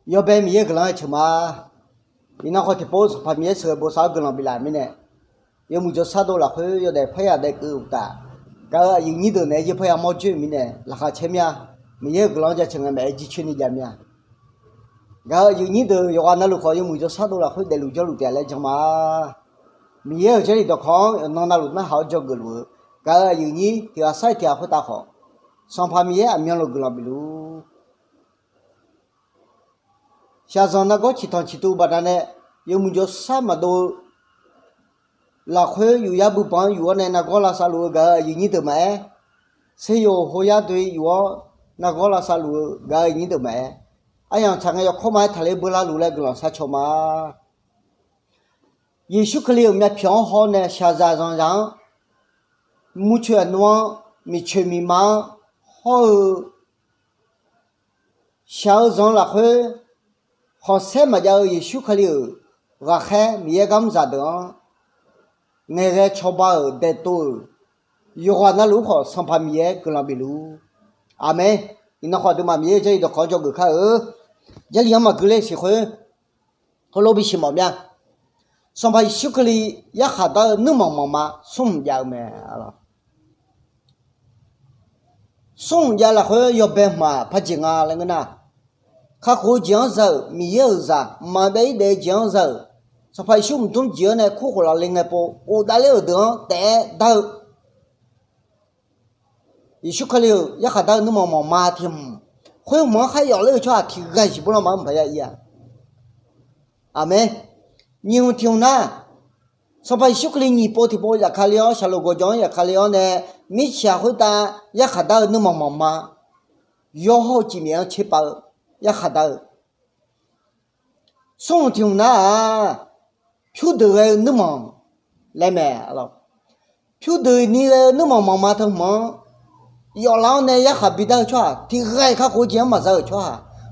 要被米个人吃嘛，你那好提包怕米吃不少个人比来没呢，要么就啥都了会要得培养得够大，个有你的那些培养毛久没呢，那还前面米个人家吃个买几圈的家面，个有你的要话那路好要么就啥都了会得路叫路点来吃嘛，米个这里的康那那路那好叫个路，个有你就要晒天会打好，上怕米啊面路个人比路。下上那个其他其他把它呢，有么叫什么都，那会有也不帮有呢那个拉萨路个有你的买，谁有好呀对有那个拉萨路个有你的买，哎呀，常个要靠买他来不拉路来个拉萨桥嘛，也许可能有么偏好呢，下山上，目前暖没全迷茫，好，下上那会。好什么叫也许可了，我还没干啥的，那个吃饱得多，有话那路好上怕没个那边路，阿妹，你那话都嘛没这一个好叫个看这里嘛过来喜欢，和老百姓毛病，上怕许可里也下到那么嘛，送家没了，送家了会要白嘛，怕紧啊那个呢。他好讲授，没有啥，没得的讲授。说怕兄弟讲呢，苦活了另外不，我打了的带到，也许可了，也还到那么马天，会忙还要了去啊，提个是不能忙不要一样。阿妹，你有听呢？说怕许可了你包提包也看了，下路过江也看了呢，没下回单也还到那么忙，要好几面吃饱。也还到，送听那，票头个那么来买了，票头你个那么忙头忙，要让呢也还比到去，听还看好钱嘛走去，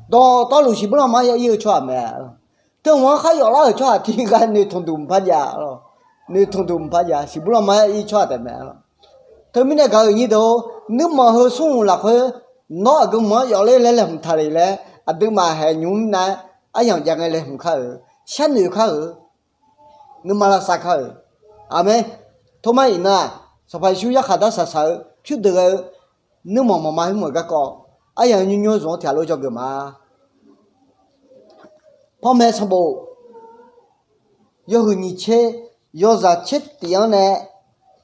到路西不让嘛也有去买了，等我还要那去，听还你通通不家了，你通通不家是不让嘛一去的买了，他们那个你都那么好送那会，那个嘛要来不他来。啊，对嘛还用呢？啊，样讲个来不看儿，现在看儿，你妈拉啥看儿？阿妹，他妈人呐，说怕修也下到啥啥，就这个，你妈还没个搞，啊样你从铁路叫个嘛？跑买什么？要和你吃，要是吃点呢，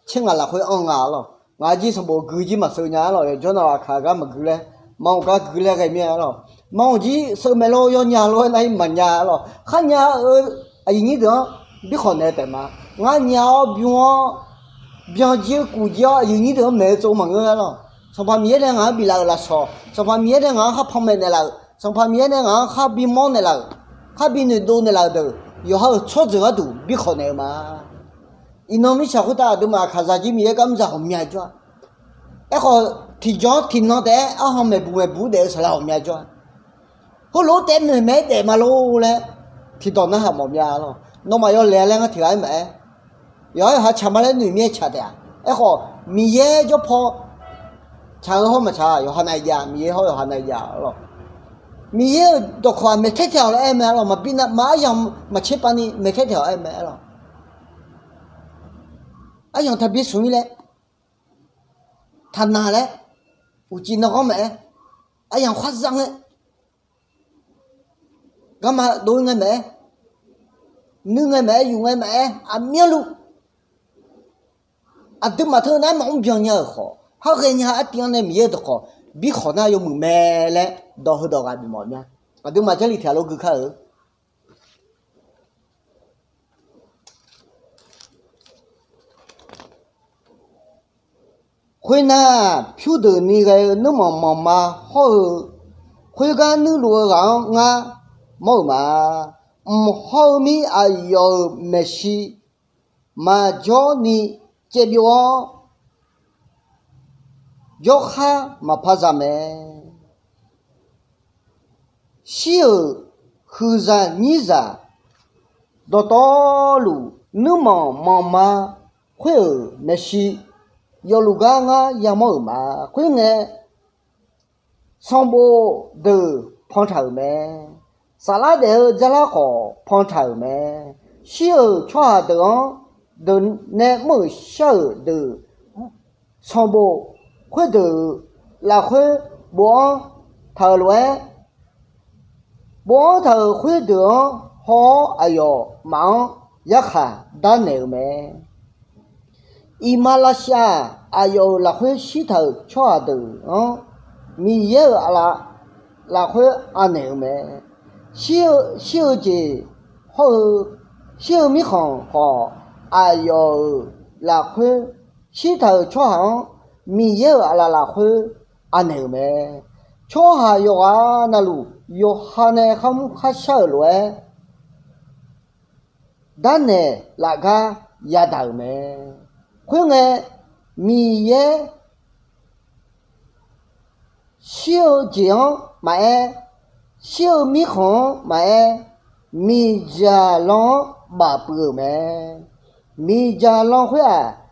吃俺那会ăn了，俺就什么狗鸡嘛收伢了，叫那看个么狗嘞，毛个狗嘞个面了。mau gì sợ mẹ lo yo nhà lo này mà nhà lo khác nhà ấy như đó biết khó này tại mà ngã nhà biếng gì cụ gì ấy như đó mẹ cho mà người lo xong phải miết này ngã bị là sao xong phải miết này ngã hấp phong này là xong phải miết này ngã hấp bị món này là hấp bị người đồ này là được yo hấp cho giờ đủ biết khó này mà inom sao có ta được mà khá là gì miết cảm giác không nhẹ cho ấy họ thì gió thì nó để ở hôm mẹ bù để sao là không nhẹ cho hô lỗ tên người mẹ để mà lô lẽ thì toàn nó học một nhà rồi nó mà yo lẽ lẽ thì ai mẹ yo họ chả mà lấy người mẹ chả đấy ấy họ mi ye cho po chả họ mà chả yo họ này già mi ye họ này già rồi mi ye đồ khoan mẹ thế theo là em mẹ rồi mà bên mà yang mà chết bao nhiêu mẹ thế theo em mẹ rồi ai yang thật biết suy lẽ thành nào lẽ u chi nó có mẹ ai yang khoát răng ấy cái mà đôi người mẹ nương người mẹ dùng người mẹ ăn miếng luôn ăn từ mà thôi nãy mà ông biếng nhớ khó họ cái nhà ăn tiếng này miếng được khó biết khó nào dùng mẹ lẽ đó hơi đó cái bị mỏi nha ăn từ mà chơi theo lối cứ khác khuyên na phiêu tử ni cái nước mà họ khuyên cái nước lúa gạo nga mau mà hầu mi ayo meshi mà cho ni chế biểu cho ha mà phá ra mẹ siêu hư ra ni ra đó to lu nước mà khuyên meshi yo lu ga nga ya mau mà khuyên nghe xong bộ từ phong trào mẹ 啥拉的这拉好碰头没？小穿的都那么小的，上不会的拉会帮头来，帮头会的好哎呦忙一看打牛没？伊马拉西亚哎呦拉会洗头穿的米也拉会阿牛没？小姐好小米行好哎呦拉会洗头穿米也拉会阿牛没？穿下有啊那路有哈呢哈小来，但呢那个也头没？会呢米也小姐买。小米红买米家郎把不买，米家郎会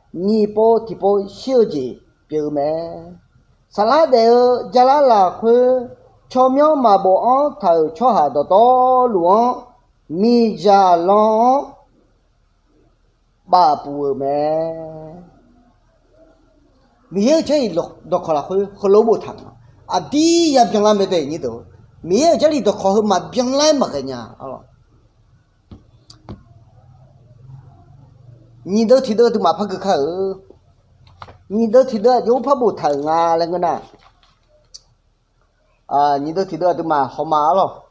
你包提包小姐表买，啥拉的家拉会巧妙嘛不安头巧下的道路米家郎把不买，米有这一落考了会和萝卜汤啊，第一平常没得你都。没有这里头考核嘛，变来嘛个呢，你都提到都嘛怕个考，你都提到有怕不疼啊那个呢，你都提到都嘛好嘛了。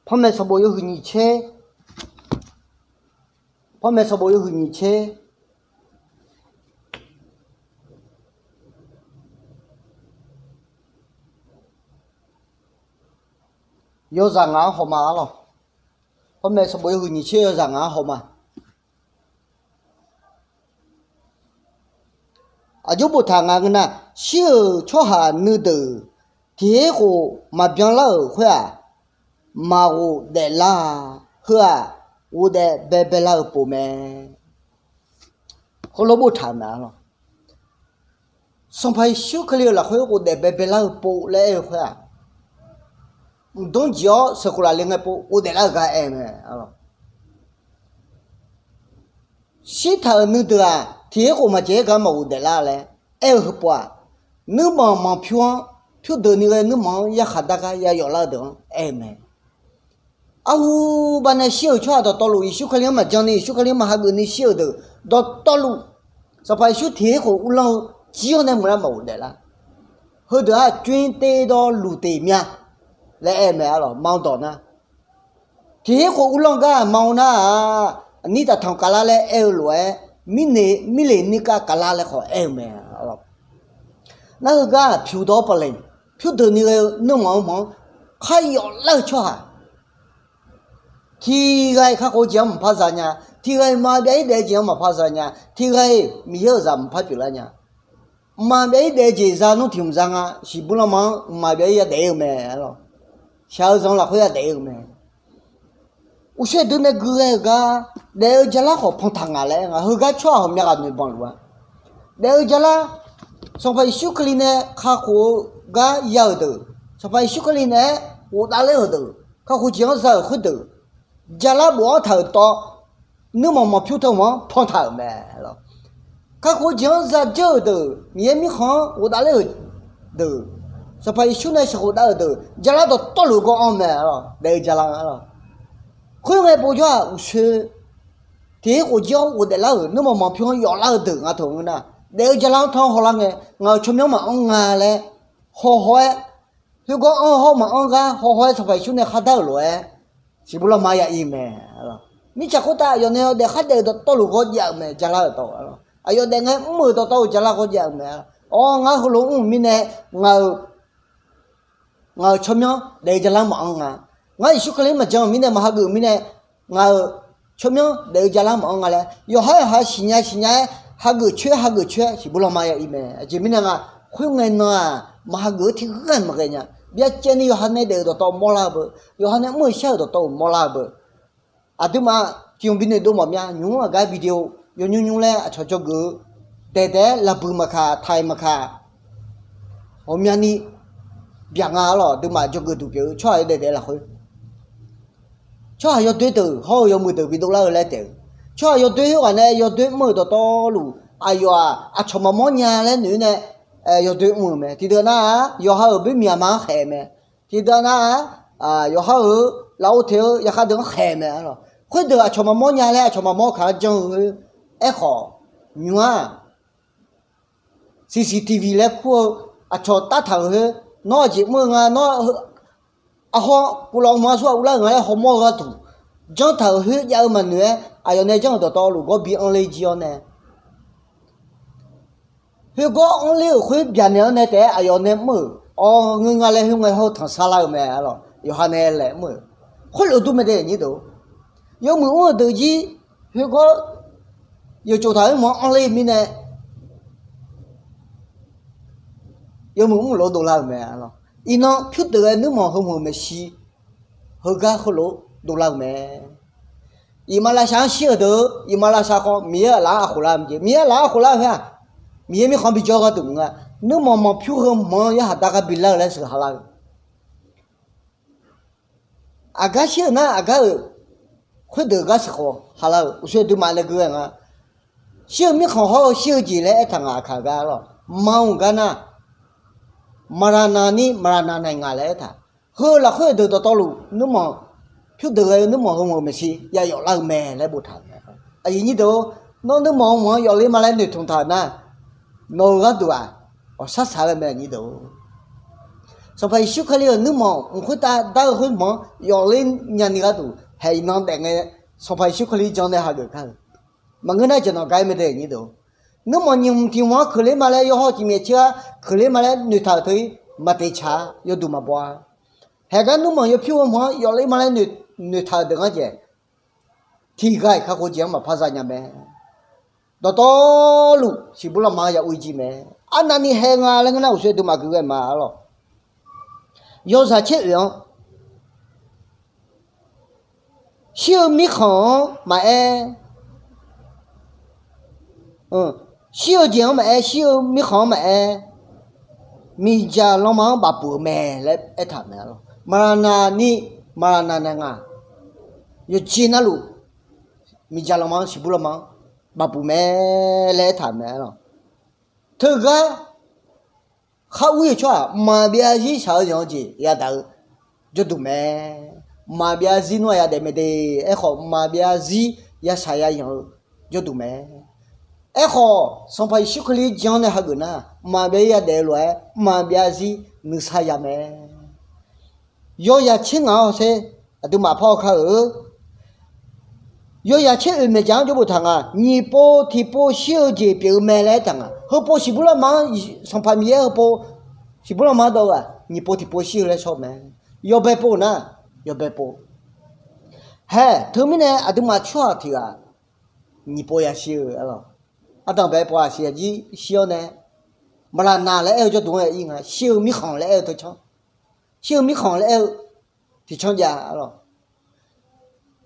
旁边说不有和你切，旁边说不有和你切，有让俺好嘛了，旁边说不有和你切要让俺好嘛，就不谈俺个呢，小撮下你的，天火嘛变了会嘛我得啦，呵我得白白啦不没，后来不谈了，上排小可了会我得白白啦不来会东家是过来另外不我得那个哎没西头你的天火嘛这个嘛我得啦嘞，哎和不你忙票的那个你忙也哈大个也要那的哎没。我把那小圈的道路一小块两嘛讲的，小块两嘛还给你小的道路，是把小天河乌浪只要那么来毛的了，后头转带到路对面来挨买了，忙到呢，天河乌浪个忙呢你的汤嘎啦来挨来，米来你个嘎啦来好挨买了，那个票到不来，票到那个那忙还要老圈ทีไงข้าเขาเจียมภาษาเนี่ยทีไงมาเบียดเจียมภาษาเนี่ยทีไงมีเยอะจำพัดอยู่แล้วเนี่ยมาเบียดเจียนุทิมจังสิบุลมังมาเบียดเดียวแม่หรอชาวจังละเขาจะเดียวแม่อุเสดูเนี่ยกูก็เดี๋ยวจะละเขาพังทางอะไรเขาก็ชอบเขาไม่กันไม่บังรู้เดี๋ยวจะละสมัยชุกลีเนี่ยข้าเขาก็ยาวดูสมัยชุกลีเนี่ย我打来ดูข้าเขาเจียมซะเขาดู家拉不头到，你嘛票头嘛碰头没了，他好像是走的，也没看我打来的，是怕兄弟是我打的，家拉到道路个安没了，来家拉了，后面不叫我说，天我叫我的老，你嘛票要老的啊同呢，来家拉他好了个，我出面嘛安嘞，好好诶，如果安好嘛安个，好好是怕兄弟下头来。是不啦？买呀，伊咩？你吃苦大，有那的还得到路口讲咩？加拉到了，有的人没到加拉口讲咩？我后头明年我出面来加拉忙我一说可能嘛讲明年嘛还个明年我出面来加拉忙嘞，有还新年哈个缺是不老妈呀一面，这边那个会爱呢，嘛哈个挺狠嘛个呢，别见你有哈那的都到莫拉不，有哈那莫小都到莫拉不，啊对嘛，就边那都嘛咩，用啊个 video， 用嘞，cho个，带拉布嘛卡，台嘛卡，后面你别啊了，对嘛，就个都叫，cho带啦会。cho yo đối từ ho yo mười từ vì đâu là lại từ cho yo đối hoàn này yo đối mười đó to lu ayo cho mà món nhà lên nữa nè yo đối mười mẹ thì đó na yo ha ở bên miền mang hè mẹ thì đó na yo ha ở lâu theo yo ha đứng hè mẹ rồi khuyết được cho mà món nhà lên cho mà món khá trong ấy khó nhua CCTV lên khu cho ta thằng hơi nó chỉ mưa nó họ cụ lòng mà số là người họ mua cái thủ trong thầu hết giờ mà nữa ai này trong đó to luôn có bị ông lấy chiêu này hết có ông lấy khuyết biển này này thế ai này mưa người nghe lại người họ thằng xa lại mẹ rồi yêu hắn này lại mưa khuyết ở đâu mà để như đó yêu mưa ở đâu gì hết có yêu chỗ thấy mà ông lấy mình này yêu mưa lỗ đồ lại mẹ rồi ino phiếu từ nước mỏ không mà xí hơi gà khô lỗ đồ làm mẹ mà là sáng xí ở đó mà là sao con mía lá khô làm gì mía lá khô làm ha mía không bị cho cái tụng à nước mà phiếu không mà ya hạt cái bị lỡ lại sự hà la aga xí na aga khuyết được cái sự khô hà la usually tụi mà là cái à xí mi không họ xí gì lại thằng à khá cái rồi mau cái na marana này ngài lẽ thà hơi là hơi được to lù nếu mà chút được nếu mà không mà xí ya dọn lại mẹ lại bột thằng ấy như đó nó nếu mà dọn lên mà lại được thùng thằng na nó rất đùa sát sát mẹ như đó sau phải suốt khai nếu mà người ta hơi mà dọn lên nhà người ta hay nó để nghe sau phải suốt khai cho nên họ được không mà người này cho nó cái mới để như đó nếu mà nhiều thì hóa khởi mà lại họ chỉ biết chưa khởi mà lại người thợ thấy mà để trả yêu đủ mà bỏ hay cái nếu mà yêu phiêu hóa yêu lấy mà lại người thợ được cái gì thì cái khác có chuyện mà phát ra nhà mẹ đó to lu chỉ bữa mà ya uji mẹ anh này hay ngay là cái nào sẽ đủ mà cứ cái mà lo yêu sao chết rồi siêu mỹ khó mà siêu chuyện mà siêu mi khó mà mi già lo mà bà bùa mẹ lại thằng mẹ lo mà na ngà yo chi na lu mi già lo mà si bùa mà bà bùa mẹ lại thằng mẹ lo thứ cái khâu uy cho mà bia gì sao giống gì ya đâu cho tụi mẹ mà bia gì nó ya để mẹ để họ mà bia gì ya sai ya giống cho tụi mẹ họ xong phải suy nghĩ cho nên họ na mà bây giờ để rồi mà bây giờ người sai ya mẹ yo ya chính ngào sẽ tụi mà phao khờ yo ya chính mẹ chẳng cho bộ thằng à nhị bộ thì bộ siêu gì biểu mẹ lại thằng à họ bộ chỉ bữa mà xong phải mẹ họ bộ chỉ bữa mà đâu à nhị bộ thì bộ siêu lại sao mẹ yo bé bộ na yo bé bộ hè thứ mình này tụi mà chua thì à nhị bộ ya siêu rồi当白把些几小呢，没啦拿来就东西应啊，小米行来就抢，小米行来就抢价了。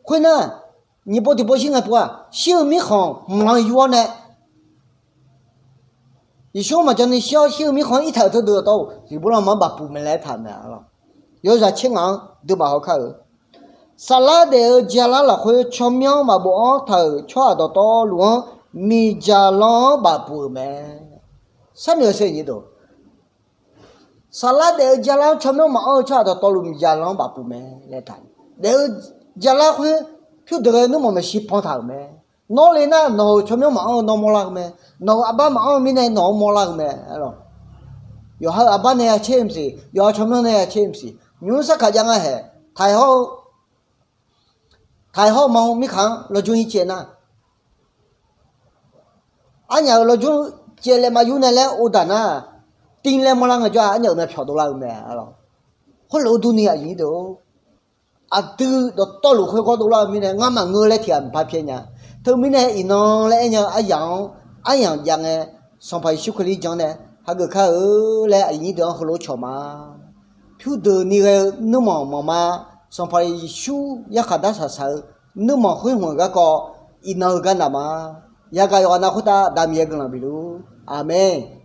可能你不的不行啊不啊，小米行没有呢，你说嘛叫你小米行一头都到，就不让我们把部门来谈了，有啥情况都不好看。沙拉的加拉了会全苗嘛不按头全到到路。mi già lo bà bùa mẹ sao nữa sẽ như đó salad để già lo chấm nó mà ở cho đó tôi luôn già lo bà bùa mẹ lại thành để già lo hơi phiêu được nó mà ship phong thảo mẹ nó lên na nó chấm nó mà ở nó mua lạc mẹ nó abba mà ở mình này nó mua lạc mẹ rồi yo ha abba này xem gì yo chấm nó này xem gì nhung sắc cả chẳng hay thái hậu mong mi khang lo chung ý na anh nhớ là chú chơi lên mà chú này là ô đàn à tin lên mà là người cho anh nhớ là phiếu đô la mẹ rồi có lỗ tu này gì đó từ đó to lỗ khơi có đô la mình này ngắm mà người lại thiệt phải phiền nhá thứ mình này nó lại nhớ ai giàu 安阳讲的上排修克里讲的，还个看来你都和罗桥嘛，票的那个那么嘛，上排修也看到啥啥，那么会个个一那个那嘛，也个要那回答咱们也跟了比如，阿门。